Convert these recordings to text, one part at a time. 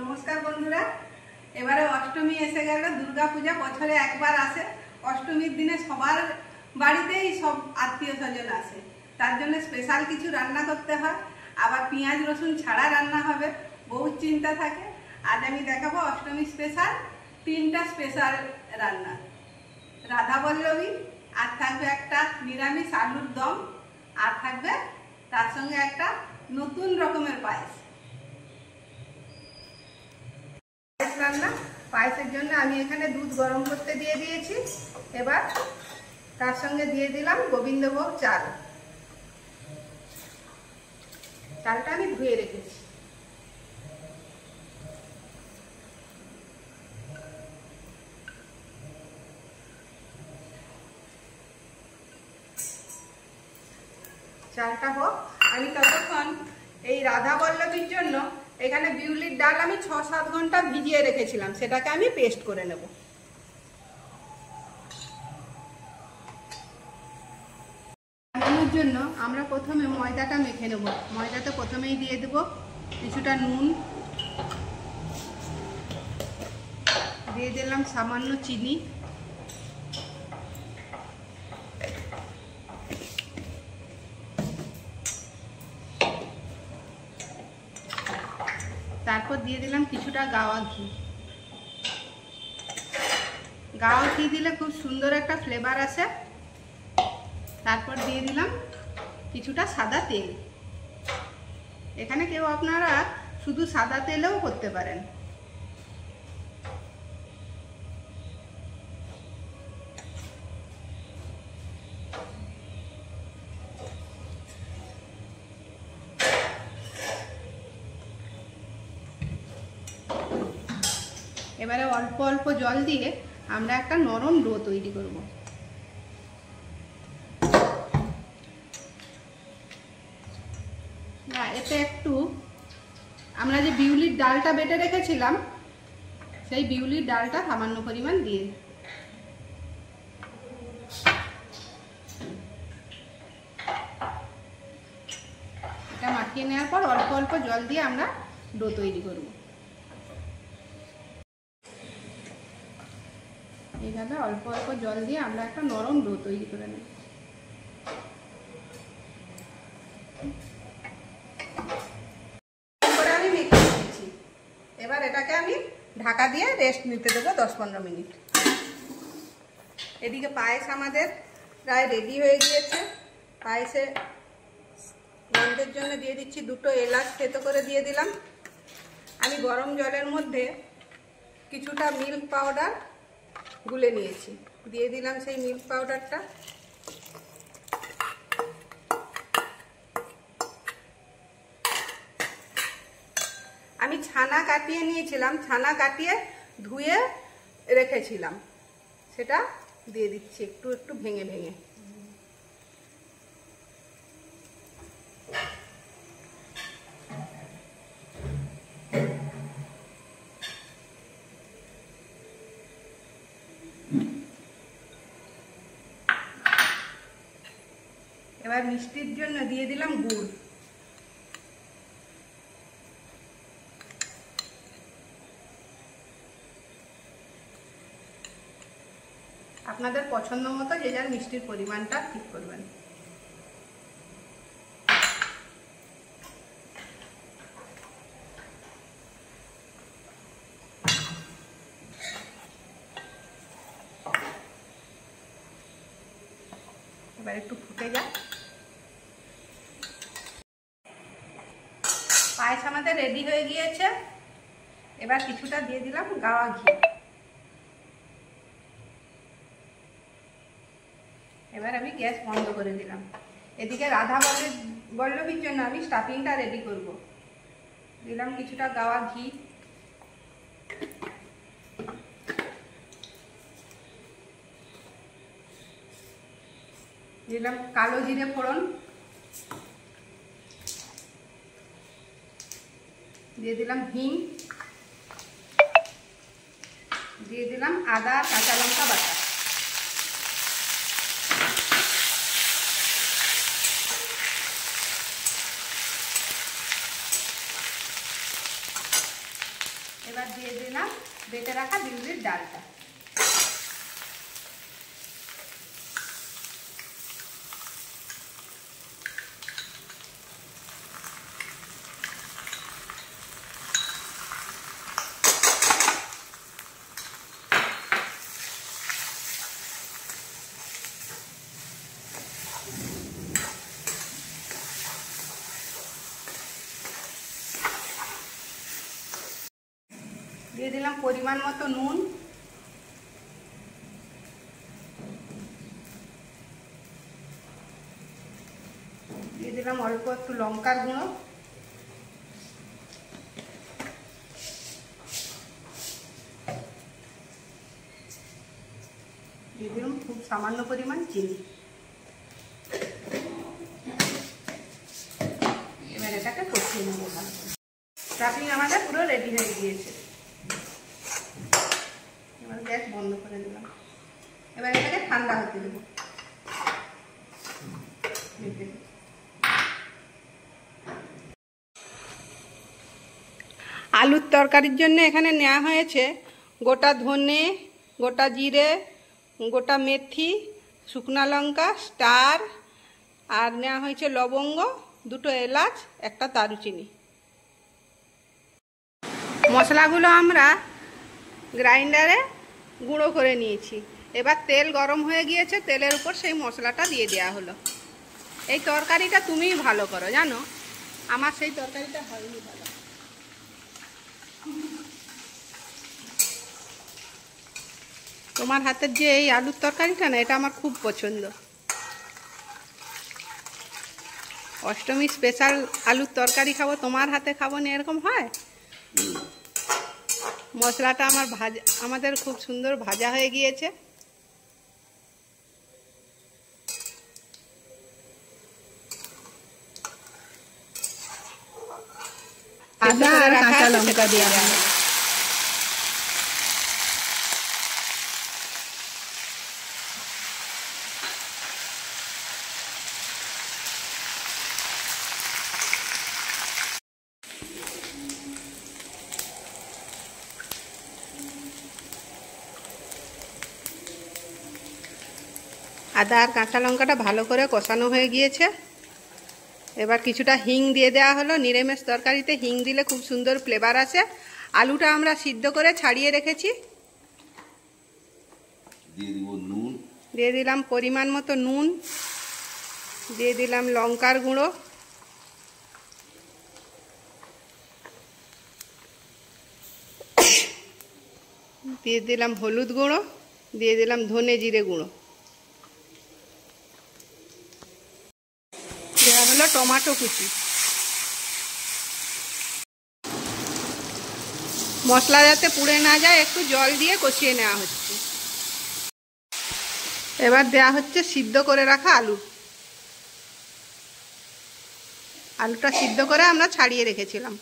নমস্কার বন্ধুরা, এবারে অষ্টমী এসে গেল। দুর্গা পূজা বছরে একবার আসে। অষ্টমীর দিনে সবার বাড়িতেই সব আত্মীয় স্বজন আসে, তার জন্য স্পেশাল কিছু রান্না করতে হয়। আবার পেঁয়াজ রসুন ছাড়া রান্না হবে, বহুত চিন্তা থাকে। আজ আমি দেখাবো অষ্টমী স্পেশাল তিনটা স্পেশাল রান্না। রাধা বল্লভী, আর থাকবে একটা নিরামিষ আলুর দম, আর থাকবে তার সঙ্গে একটা নতুন রকমের পায়েস। রান্না পায়েসের জন্য আমি এখানে দুধ গরম করতে দিয়ে দিয়েছি। এবার তার সঙ্গে দিয়ে দিলাম গোবিন্দভোগ চাল। চালটা আমি ধুয়ে রেখেছি। চালটা হোক, আমি ততক্ষণ এই রাধা বল্লভীর জন্য এখানে বিউলির ডাল আমি ৬-৭ ঘন্টা ভিজিয়ে রেখেছিলাম, সেটাকে আমি পেস্ট করে নেব। বানানোর জন্য আমরা প্রথমে ময়দাটা মেখে নেব। ময়দাটা প্রথমেই দিয়ে দেব কিছুটা নুন, দিয়ে দিলাম সামান্য চিনি, তারপর দিয়ে দিলাম কিছুটা গাওয়া ঘি। গাওয়া ঘি দিলে খুব সুন্দর একটা ফ্লেভার আসে। তারপর দিয়ে দিলাম কিছুটা সাদা তেল। এখানে কেউ আপনারা শুধু সাদা তেলেও করতে পারেন। এবারে অল্প অল্প জল দিয়ে আমরা একটা নরম ডো তৈরি করব। এতে একটু আমরা যে বিউলির ডালটা বেটে রেখেছিলাম, সেই বিউলির ডালটা সামান্য পরিমাণ দিয়ে এটা মাখিয়ে নেওয়ার পর অল্প অল্প জল দিয়ে আমরা ডো তৈরি করব। এইভাবে অল্প অল্প জল দিয়ে আমরা একটা নরম ডো তৈরি করে নেব। আমি মেখে নিয়েছি। এবার এটাকে আমি ঢাকা দিয়ে রেস্ট নিতে দেবো 10-15 মিনিট। এদিকে পায়েস আমাদের প্রায় রেডি হয়ে গিয়েছে। পায়েসে গন্ধের জন্য দিয়ে দিচ্ছি 2টো এলাচ থেতো করে দিয়ে দিলাম। আমি গরম জলের মধ্যে কিছুটা মিল্ক পাউডার গুলে নিয়েছি, দিয়ে দিলাম সেই মিল্ক পাউডারটা। আমি ছানা কাটিয়ে নিয়েছিলাম, ছানা কাটিয়ে ধুয়ে রেখেছিলাম, সেটা দিয়ে দিচ্ছি একটু একটু ভেঙে ভেঙে। এবার মিষ্টির জন্য দিয়ে দিলাম গুড়। আপনাদের পছন্দ মতো যে যার মিষ্টির পরিমাণটা ঠিক করবেন। এবার একটু ফুটে যায়। পায়েস আমাদের রেডি হয়ে গিয়েছে। এবার কিছুটা দিয়ে দিলাম গাওয়া ঘি। এবার আমি গ্যাস বন্ধ করে দিলাম। এদিকে রাধা বল্লভীর জন্য আমি স্টাফিংটা রেডি করব। দিলাম কিছুটা গাওয়া ঘি, দিলাম কালো জিরে ফোড়ন, দিয়ে দিলাম হিং, দিয়ে দিলাম আদা কাঁচা লঙ্কা বাটা। এবার দিয়ে দিলাম বেটে রাখা বিউলির ডালটা। দিয়ে দিলাম পরিমাণ মতো নুন, দিয়ে দিলাম অল্প একটু লঙ্কার গুঁড়ো, দিয়ে দিলাম খুব সামান্য পরিমাণ চিনি। এবার এটাকে কষিয়ে নেব ভালো করে। স্টাফিং আমাদের পুরো রেডি হয়ে গিয়েছে। এবার গ্যাস বন্ধ করে দিলাম। এবার এটাকে ঠান্ডা হতে দেবো। আলুর তরকারির জন্য এখানে নেওয়া হয়েছে গোটা ধনে, গোটা জিরে, গোটা মেথি, শুকনো লঙ্কা, স্টার, আর নেওয়া হয়েছে লবঙ্গ, দুটো এলাচ, একটা দারুচিনি। মশলাগুলো আমরা গ্রাইন্ডারে গুঁড়ো করে নিয়েছি। এবার তেল গরম হয়ে গিয়েছে, তেলের উপর সেই মশলাটা দিয়ে দেওয়া হলো। এই তরকারিটা তুমিই ভালো করো জানো, আমার সেই তরকারিটা হয়নি ভালো। তোমার হাতের যে এই আলুর তরকারিটা না, এটা আমার খুব পছন্দ। অষ্টমী স্পেশাল আলুর তরকারি খাবো, তোমার হাতে খাবো না, এরকম হয়? মশলাটা আমাদের খুব সুন্দর ভাজা হয়ে গিয়েছে। আদা আর কাঁচা লঙ্কা দিয়ে দেওয়া হবে। আদা আর কাঁচা লঙ্কাটা ভালো করে কষানো হয়ে গিয়েছে। এবার কিছুটা হিং দিয়ে দেওয়া হলো। নিরামিষ তরকারিতে হিং দিলে খুব সুন্দর ফ্লেভার আসে। আলুটা আমরা সিদ্ধ করে ছাড়িয়ে রেখেছি। দিয়ে দিলাম পরিমাণ মতো নুন, দিয়ে দিলাম লঙ্কার গুঁড়ো, দিয়ে দিলাম হলুদ গুঁড়ো, দিয়ে দিলাম ধনে জিরে গুঁড়ো, দেওয়া হলো টমেটো কুচি। মশলা যাতে পুড়ে না যায় একটু জল দিয়ে কষিয়ে নেওয়া হচ্ছে। এবার দেওয়া হচ্ছে সিদ্ধ করে রাখা আলু। আলুটা সিদ্ধ করে আমরা ছাড়িয়ে রেখেছিলাম,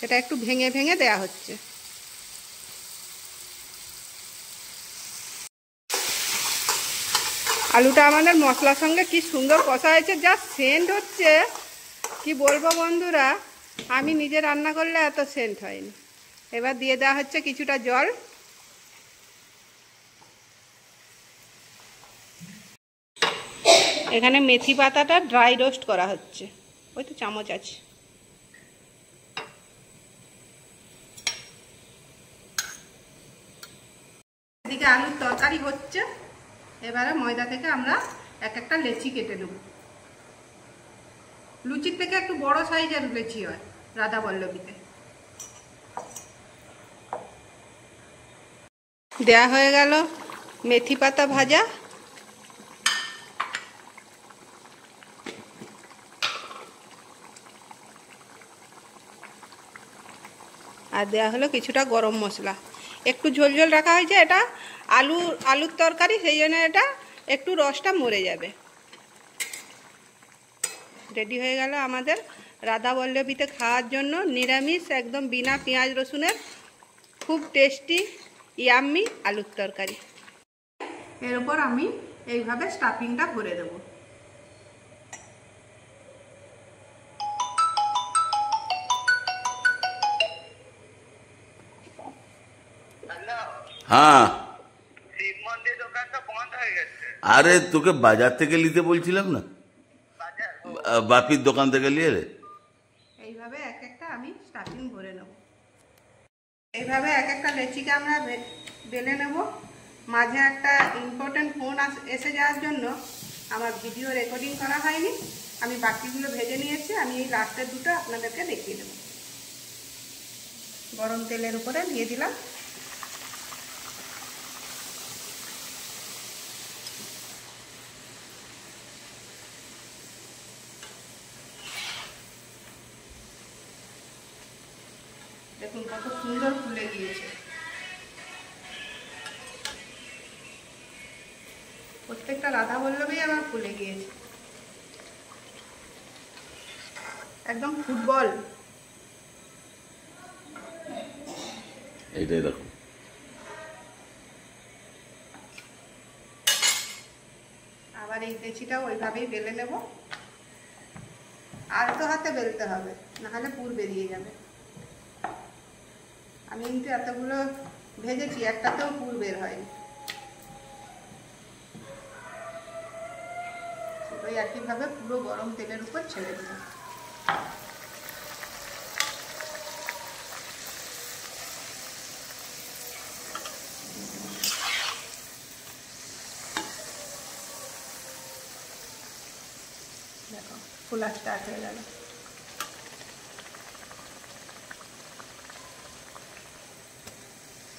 এটা একটু ভেঙে ভেঙে দেওয়া হচ্ছে। আলুটা আমাদের মশলার সঙ্গে কি সুন্দর কষা হয়েছে, যা সেন্ট হচ্ছে কি বলবো বন্ধুরা, আমি নিজে রান্না করলে এত সেন্ট হয়নি। এবার দিয়ে দেওয়া হচ্ছে কিছুটা জল। এখানে মেথি পাতাটা ড্রাই রোস্ট করা হচ্ছে, ওই তো চামচ আছে। এদিকে আলুর তরকারি হচ্ছে। এবারে ময়দা থেকে আমরা এক একটা লেচি কেটে নেব। লুচির থেকে একটু বড় সাইজের লেচি হয় রাধা বল্লভীতে। দেয়া হয়ে গেল মেথি পাতা ভাজা। আর দেওয়া হলো কিছুটা গরম মশলা। একটু ঝোল ঝোল রাখা হয়েছে, এটা আলুর তরকারি, সেই জন্য এটা একটু রসটা মরে যাবে। রেডি হয়ে গেল আমাদের রাধা বল্লভীতে খাওয়ার জন্য নিরামিষ, একদম বিনা পেঁয়াজ রসুনের খুব টেস্টি ইয়াম্মি আলুর তরকারি। এর উপর আমি এইভাবে স্টাফিংটা ভরে দেবো। হ্যাঁ, শিব মন্দির দোকানটা বন্ধ হয়ে গেছে। আরে তোকে বাজার থেকে নিতে বলছিলাম না, বাজার বাপির দোকান থেকে নিয়ে রে। এইভাবে এক একটা আমি স্টাফিং ভরে নেব। এইভাবে এক একটা লেচিকে আমরা বেলে নেব। মাঝে একটা ইম্পর্টেন্ট ফোন এসে যাওয়ার জন্য আমার ভিডিও রেকর্ডিং করা হয়নি। আমি বাকিগুলো ভেজে নিয়েছি, আমি এই লাস্টের দুটো আপনাদেরকে দেখিয়ে দেব। গরম তেলের উপরে দিয়ে দিলাম। দেখুন কত সুন্দর ফুলে গিয়েছে। প্রত্যেকটা রাধা বল্লভই আমার ফুলে গিয়েছে, একদম ফুটবল। এইটাই দেখো, আবার এই লেচিটাও ওইভাবেই বেলে নেব। আলতো হাতে বেলতে হবে, নাহলে পুর বেরিয়ে যাবে। আমি কিন্তু এতগুলো ভেজেছি, একটাতেও পুর বের হয়নি। ওই একইভাবে পুরো গরম তেলের উপর ছেড়ে দেব। দেখো ফোলা স্টার্ট হয়ে গেল।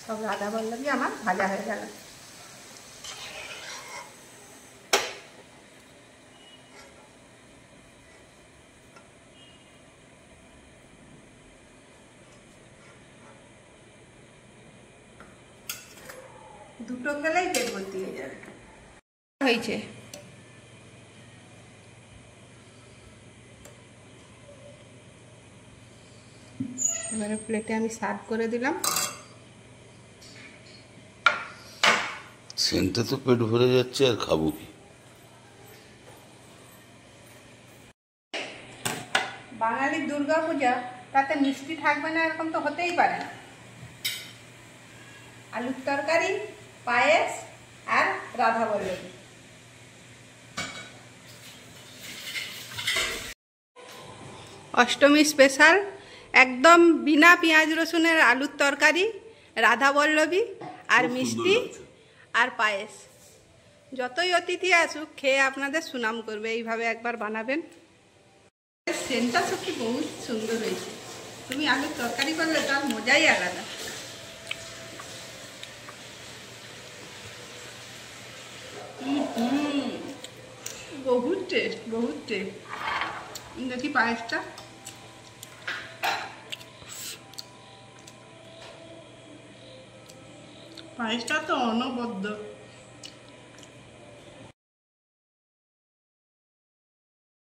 সব রাধা বল্লভী আমার ভাজা হয়ে গেল। দুটো খেলেই পেট ভর্তি হয়ে যাবে। হয়েছে এবারে প্লেটে আমি সার্ভ করে দিলাম। সেন্টে তো পেট ভরে যাচ্ছে, আর খাবো কি? বাঙালির দুর্গা পূজা, তাতে মিষ্টি থাকবে না এরকম তো হতেই পারে না। আলুর তরকারি, পায়েস আর রাধা বল্লভী। অষ্টমী স্পেশাল একদম বিনা পেঁয়াজ রসুনের আলুর তরকারি, রাধা বল্লভী আর মিষ্টি আর পায়েস। যতই অতিথি আসুক খেয়ে আপনাদের সুনাম করবে। এইভাবে একবার বানাবেন। সেন্টটা সত্যি বহুত সুন্দর হয়েছে। তুমি আলুর তরকারি করলে তার মজাই আলাদা। বহুত টেস্ট, বহুত টেস্ট। দেখি পায়েসটা। পায়েসটা তো অনবদ্য।